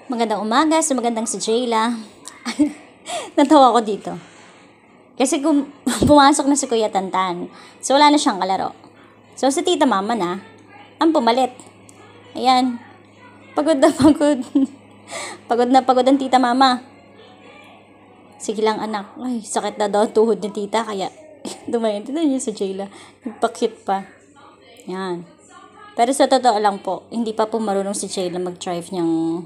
Magandang umaga sa magandang si Jayla. Natawa ko dito. Kasi kung pumasok na si Kuya Tantan, so wala na siyang kalaro. So si Tita Mama na, ang pumalit. Ayan. Pagod na pagod. Pagod na pagod ang Tita Mama. Sige lang anak. Ay, sakit na daw tuhod ni Tita, kaya dumayin. Tignan niyo si Jayla. Nagpa-cute pa. Yan. Pero sa totoo lang po, hindi pa po marunong si Jayla mag-drive niyang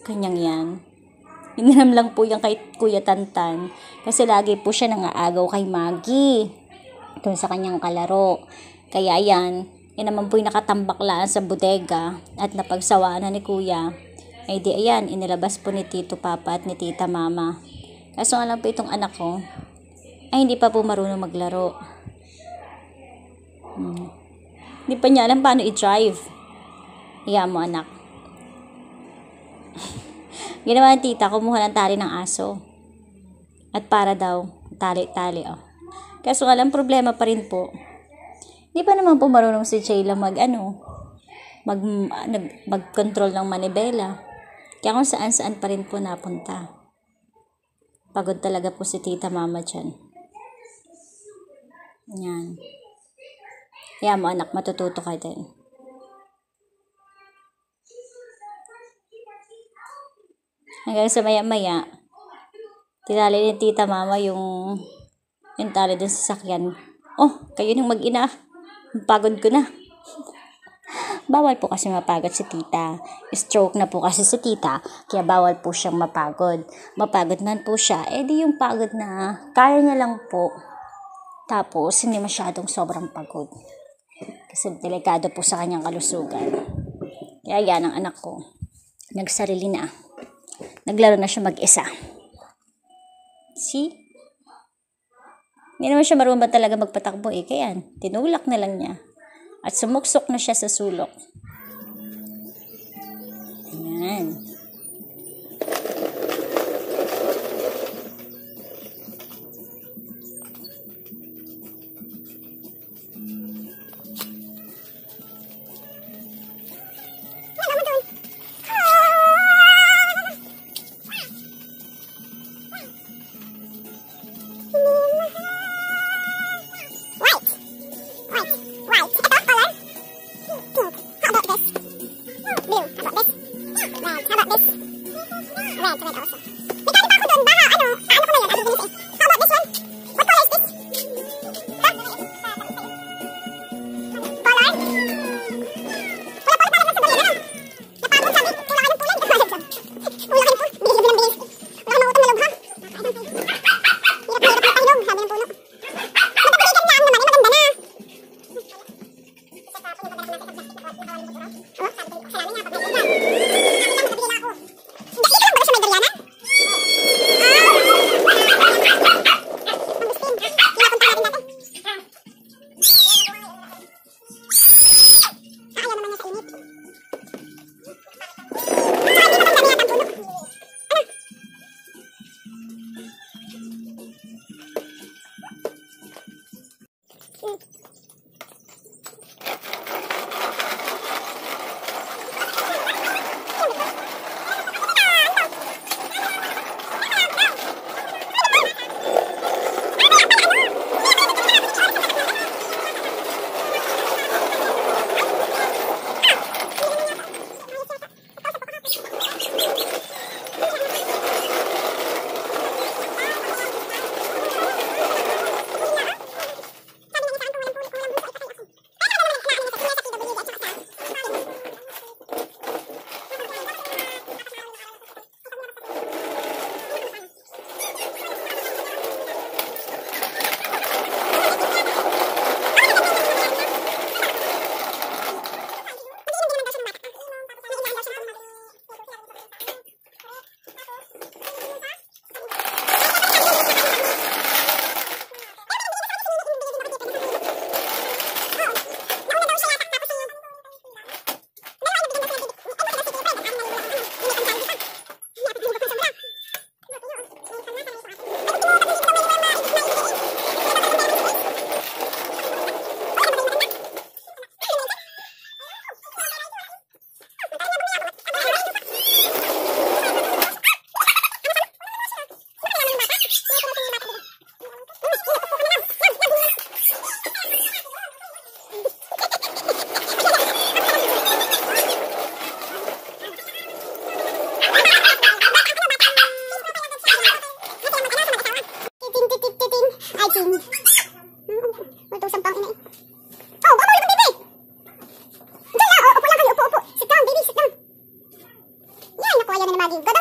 kanyang yan. Hiniram lang po yan kay Kuya Tantan. Kasi lagi po siya nangaagaw kay Maggie. Doon sa kanyang kalaro. Kaya yan naman po yung nakatambaklaan sa bodega. At napagsawaan na ni Kuya. Ay di ayan, inilabas po ni Tito Papa at ni Tita Mama. Kaso nga lang po itong anak ko, ay hindi pa po marunong maglaro. Hindi pa niya alam paano i-drive. Iya mo anak. Ginawa ng tita, kumuha ng tali ng aso. At para daw, tali-tali, oh. Kaso nga lang, problema pa rin po. Hindi pa naman po marunong si Jayla mag-control ng manibela. Kaya kung saan-saan pa rin po napunta. Pagod talaga po si Tita Mama dyan. Yan. Kaya mo anak, matututo ka din. Hanggang sa maya-maya, tinali ni Tita Mama yung tali dun sa sakyan. Oh, kayo nang mag-ina. Pagod ko na. Bawal po kasi mapagod si Tita. Stroke na po kasi si Tita, kaya bawal po siyang mapagod. Mapagod man po siya, di yung pagod na kaya niya lang po. Tapos, hindi masyadong sobrang pagod. Kasi delikado po sa kanyang kalusugan. Kaya yan ang anak ko. Nagsarili na. Naglaro na siya mag-isa. See? Hindi naman siya marunong ba talaga magpatakbo kaya tinulak na lang niya. At sumuksok na siya sa sulok. Ayan. lagi. Kada